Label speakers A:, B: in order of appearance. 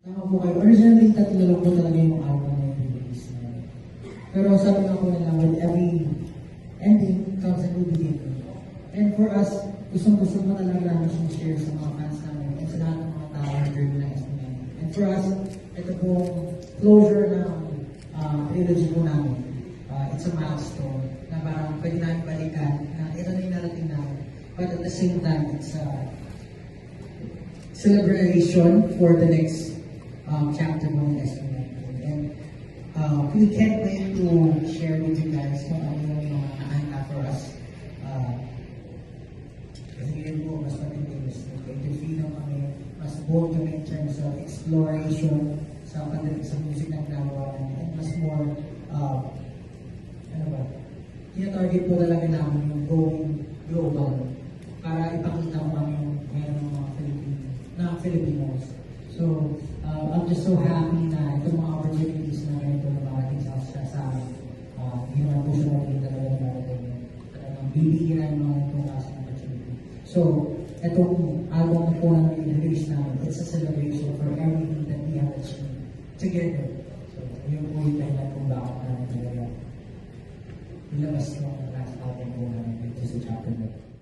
A: Tama po kayo. Originally, tatlo lang po talaga yung album na yung release na yun. Pero sabi nga po nila, with every ending comes a new beginning. And for us, gusto mo talaga namin siyang share sa mga fans namin and sa lahat ng mga tao na journey ng SB9. And for us, ito po closure ng trilogy po namin. It's a milestone na parang pwede namin balikan na ito na yung narating namin. But at the same time, it's a celebration for the next chapter ng SB9. And we can't wait to share with you guys kung ano yung mga nakahanda for us. Kasi ngayon po, mas matindi, mas nag-interfino kami, mas bold kami in terms of exploration sa music ng ginagawa namin, and mas more, tina-target po talaga namin yung going global para ipakita ko kami yung meron ng mga Filipinos. So, I'm just so happy na itong mga opportunities na ganito na marating sa amin. Hindi naman po siya natin talaga na marating. Talagang bibigyan ng mga itong klase ng opportunity. So, itong album na po na release namin, it's a celebration for everything that we have achieved together. So, yun po yung dahilan kung bakit namin talaga ilabas ng last album po namin dito sa chapter na.